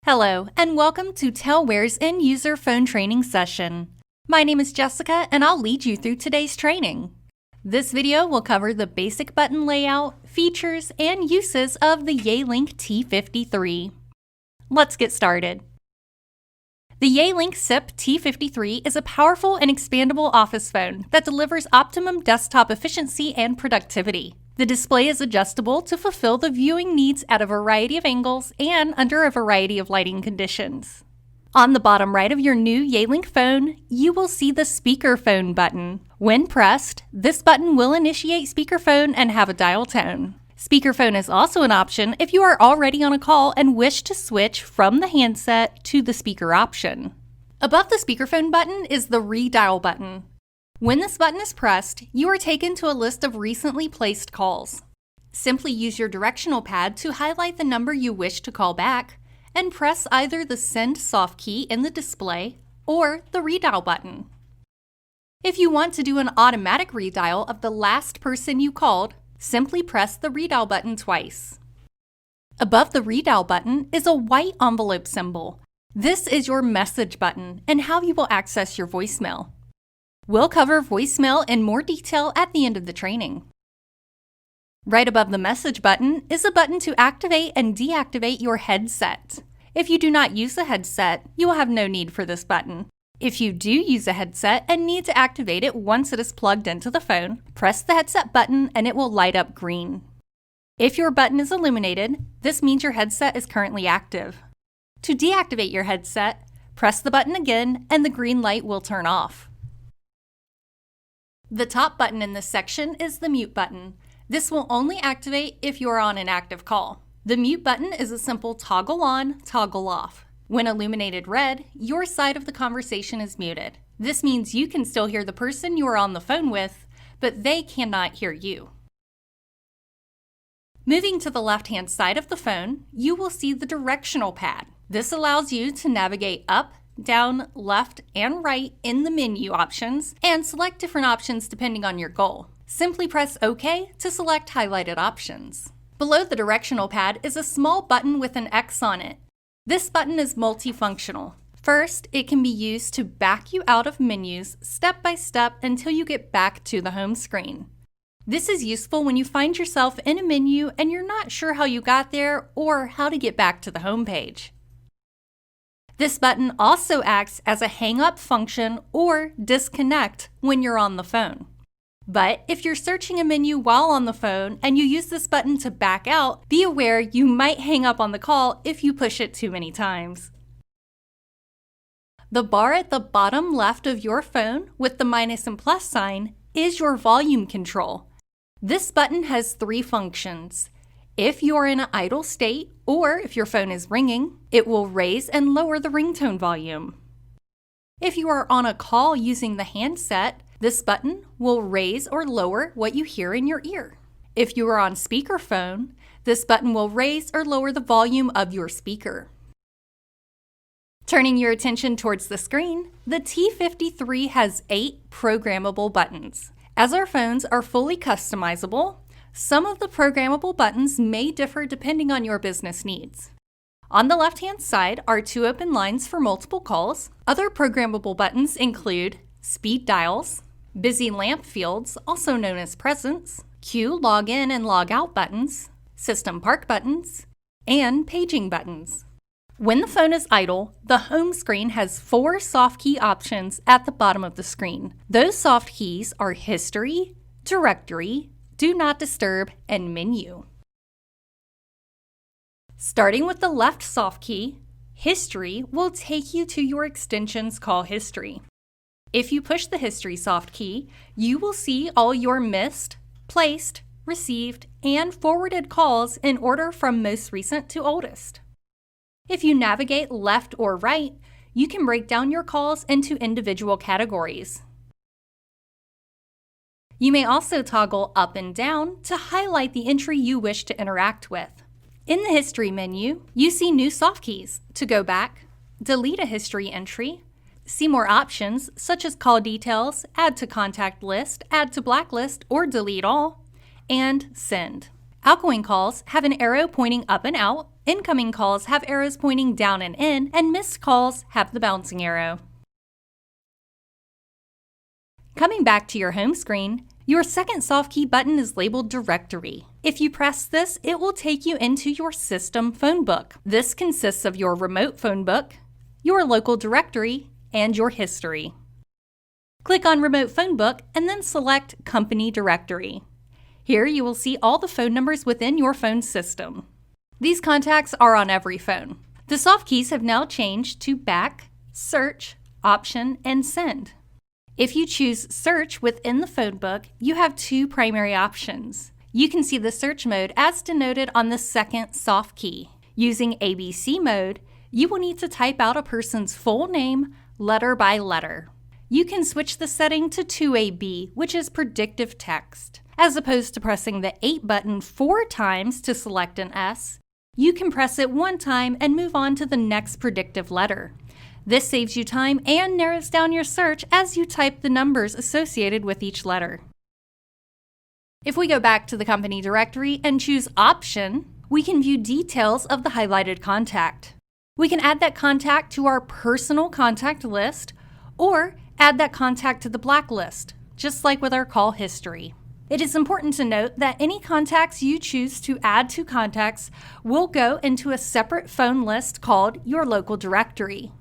Hello, and welcome to TelWare's End-User Phone Training session. My name is Jessica, and I'll lead you through today's training. This video will cover the basic button layout, features, and uses of the Yealink T53. Let's get started. The Yealink SIP T53 is a powerful and expandable office phone that delivers optimum desktop efficiency and productivity. The display is adjustable to fulfill the viewing needs at a variety of angles and under a variety of lighting conditions. On the bottom right of your new Yealink phone, you will see the speakerphone button. When pressed, this button will initiate speakerphone and have a dial tone. Speakerphone is also an option if you are already on a call and wish to switch from the handset to the speaker option. Above the speakerphone button is the redial button. When this button is pressed, you are taken to a list of recently placed calls. Simply use your directional pad to highlight the number you wish to call back and press either the Send soft key in the display or the redial button. If you want to do an automatic redial of the last person you called, simply press the redial button twice. Above the redial button is a white envelope symbol. This is your message button and how you will access your voicemail. We'll cover voicemail in more detail at the end of the training. Right above the message button is a button to activate and deactivate your headset. If you do not use a headset, you will have no need for this button. If you do use a headset and need to activate it once it is plugged into the phone, press the headset button and it will light up green. If your button is illuminated, this means your headset is currently active. To deactivate your headset, press the button again and the green light will turn off. The top button in this section is the mute button. This will only activate if you are on an active call. The mute button is a simple toggle on, toggle off. When illuminated red, your side of the conversation is muted. This means you can still hear the person you are on the phone with, but they cannot hear you. Moving to the left-hand side of the phone, you will see the directional pad. This allows you to navigate up, down, left, and right in the menu options and select different options depending on your goal. Simply press OK to select highlighted options. Below the directional pad is a small button with an X on it. This button is multifunctional. First, it can be used to back you out of menus step by step until you get back to the home screen. This is useful when you find yourself in a menu and you're not sure how you got there or how to get back to the home page. This button also acts as a hang-up function or disconnect when you're on the phone. But if you're searching a menu while on the phone and you use this button to back out, be aware you might hang up on the call if you push it too many times. The bar at the bottom left of your phone with the minus and plus sign is your volume control. This button has three functions. If you're in an idle state, or if your phone is ringing, it will raise and lower the ringtone volume. If you are on a call using the handset, this button will raise or lower what you hear in your ear. If you are on speakerphone, this button will raise or lower the volume of your speaker. Turning your attention towards the screen, the T53 has 8 programmable buttons. As our phones are fully customizable, some of the programmable buttons may differ depending on your business needs. On the left-hand side are 2 open lines for multiple calls. Other programmable buttons include speed dials, busy lamp fields, also known as presence, queue login and log out buttons, system park buttons, and paging buttons. When the phone is idle, the home screen has 4 soft key options at the bottom of the screen. Those soft keys are history, directory, do not disturb, and menu. Starting with the left soft key, history will take you to your extension's call history. If you push the history soft key, you will see all your missed, placed, received, and forwarded calls in order from most recent to oldest. If you navigate left or right, you can break down your calls into individual categories. You may also toggle up and down to highlight the entry you wish to interact with. In the History menu, you see new soft keys to go back, delete a history entry, see more options such as call details, add to contact list, add to blacklist, or delete all, and send. Outgoing calls have an arrow pointing up and out, incoming calls have arrows pointing down and in, and missed calls have the bouncing arrow. Coming back to your home screen, your second Softkey button is labeled Directory. If you press this, it will take you into your system phone book. This consists of your remote phone book, your local directory, and your history. Click on Remote Phone Book and then select Company Directory. Here you will see all the phone numbers within your phone system. These contacts are on every phone. The Softkeys have now changed to Back, Search, Option, and Send. If you choose Search within the phone book, you have two primary options. You can see the search mode as denoted on the second Softkey. Using ABC mode, you will need to type out a person's full name, letter by letter. You can switch the setting to 2AB, which is predictive text. As opposed to pressing the 8 button 4 times to select an S, you can press it 1 time and move on to the next predictive letter. This saves you time and narrows down your search as you type the numbers associated with each letter. If we go back to the company directory and choose Option, we can view details of the highlighted contact. We can add that contact to our personal contact list or add that contact to the blacklist, just like with our call history. It is important to note that any contacts you choose to add to contacts will go into a separate phone list called your local directory.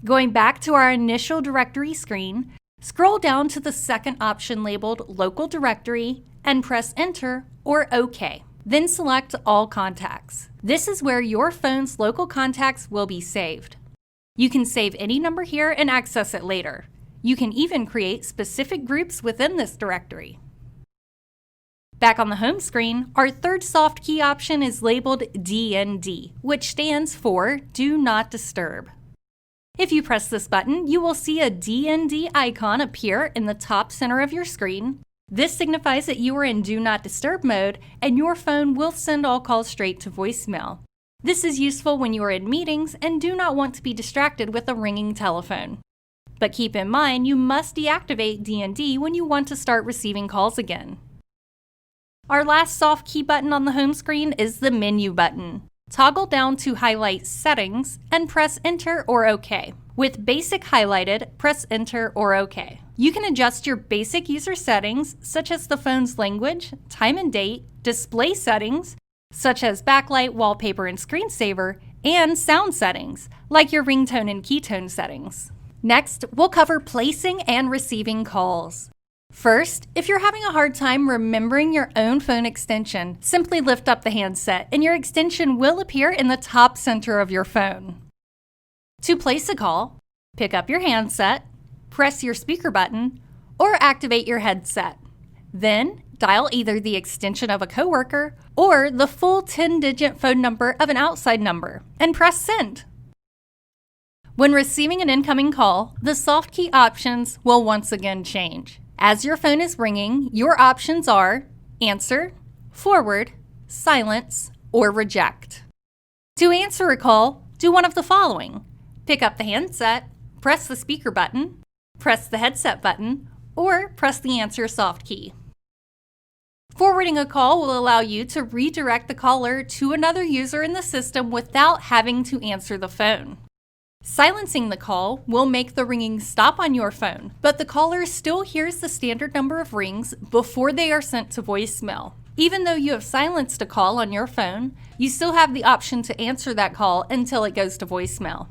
Going back to our initial directory screen, scroll down to the second option labeled Local Directory and press Enter or OK. Then select All Contacts. This is where your phone's local contacts will be saved. You can save any number here and access it later. You can even create specific groups within this directory. Back on the home screen, our third Softkey option is labeled DND, which stands for Do Not Disturb. If you press this button, you will see a DND icon appear in the top center of your screen. This signifies that you are in Do Not Disturb mode and your phone will send all calls straight to voicemail. This is useful when you are in meetings and do not want to be distracted with a ringing telephone. But keep in mind, you must deactivate DND when you want to start receiving calls again. Our last Softkey button on the home screen is the Menu button. Toggle down to highlight Settings and press Enter or OK. With Basic highlighted, press Enter or OK. You can adjust your basic user settings, such as the phone's language, time and date, display settings, such as backlight, wallpaper, and screensaver, and sound settings, like your ringtone and keytone settings. Next, we'll cover placing and receiving calls. First, if you're having a hard time remembering your own phone extension, simply lift up the handset and your extension will appear in the top center of your phone. To place a call, pick up your handset, press your speaker button, or activate your headset. Then, dial either the extension of a coworker or the full 10-digit phone number of an outside number, and press Send. When receiving an incoming call, the Softkey options will once again change. As your phone is ringing, your options are Answer, Forward, Silence, or Reject. To answer a call, do one of the following. Pick up the handset, press the speaker button, press the headset button, or press the Answer Softkey. Forwarding a call will allow you to redirect the caller to another user in the system without having to answer the phone. Silencing the call will make the ringing stop on your phone, but the caller still hears the standard number of rings before they are sent to voicemail. Even though you have silenced a call on your phone, you still have the option to answer that call until it goes to voicemail.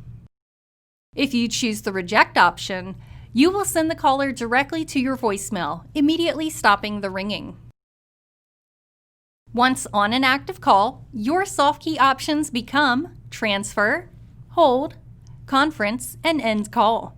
If you choose the Reject option, you will send the caller directly to your voicemail, immediately stopping the ringing. Once on an active call, your Softkey options become Transfer, Hold, Conference, and End Call.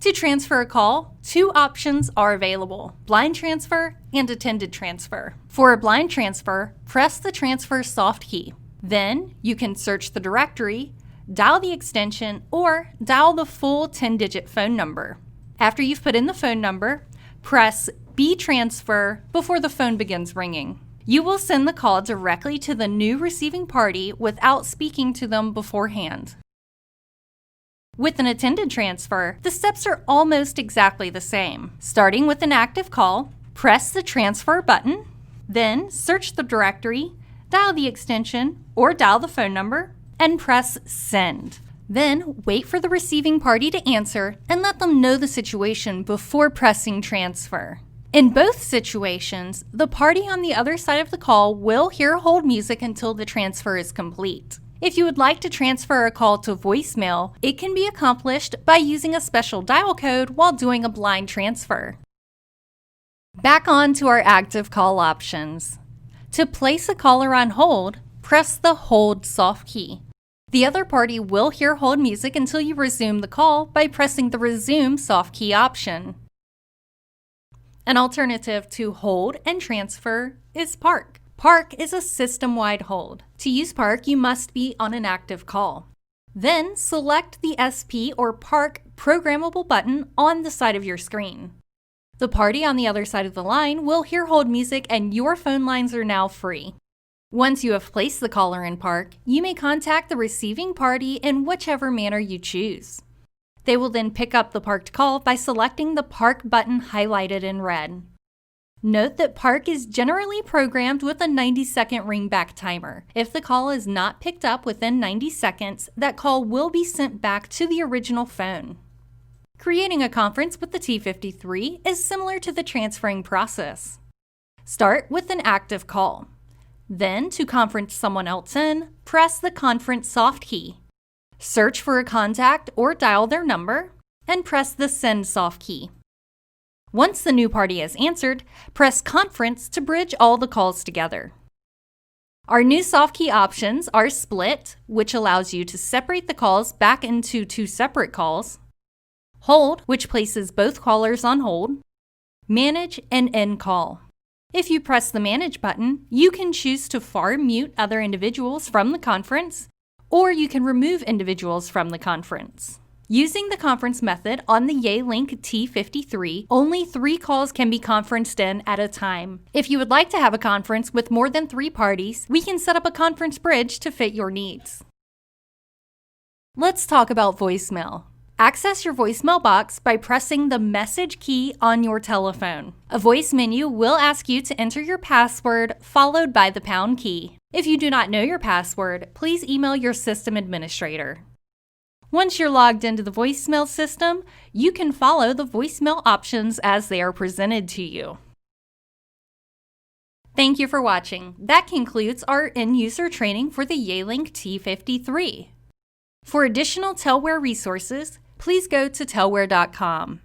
To transfer a call, two options are available: blind transfer and attended transfer. For a blind transfer, press the Transfer Softkey. Then you can search the directory, dial the extension, or dial the full 10-digit phone number. After you've put in the phone number, press B Transfer before the phone begins ringing. You will send the call directly to the new receiving party without speaking to them beforehand. With an attended transfer, the steps are almost exactly the same. Starting with an active call, press the Transfer button, Then search the directory, dial the extension, or dial the phone number, and press Send. Then wait for the receiving party to answer and let them know the situation before pressing Transfer. In both situations, the party on the other side of the call will hear hold music until the transfer is complete. If you would like to transfer a call to voicemail, it can be accomplished by using a special dial code while doing a blind transfer. Back on to our active call options. To place a caller on hold, press the Hold soft key. The other party will hear hold music until you resume the call by pressing the Resume soft key option. An alternative to hold and transfer is Park. Park is a system-wide hold. To use Park, you must be on an active call. Then select the SP or Park programmable button on the side of your screen. The party on the other side of the line will hear hold music and your phone lines are now free. Once you have placed the caller in Park, you may contact the receiving party in whichever manner you choose. They will then pick up the parked call by selecting the Park button highlighted in red. Note that Park is generally programmed with a 90-second ringback timer. If the call is not picked up within 90 seconds, that call will be sent back to the original phone. Creating a conference with the T53 is similar to the transferring process. Start with an active call. Then, to conference someone else in, press the Conference soft key. Search for a contact or dial their number, and press the Send soft key. Once the new party has answered, press Conference to bridge all the calls together. Our new soft key options are Split, which allows you to separate the calls back into two separate calls, Hold, which places both callers on hold, Manage, and End call. If you press the Manage button, you can choose to far mute other individuals from the conference, or you can remove individuals from the conference. Using the conference method on the Yealink T53, only 3 calls can be conferenced in at a time. If you would like to have a conference with more than 3 parties, we can set up a conference bridge to fit your needs. Let's talk about voicemail. Access your voicemail box by pressing the Message key on your telephone. A voice menu will ask you to enter your password followed by the pound key. If you do not know your password, please email your system administrator. Once you're logged into the voicemail system, you can follow the voicemail options as they are presented to you. Thank you for watching. That concludes our end-user training for the Yealink T53. For additional TelWare resources, please go to TelWare.com.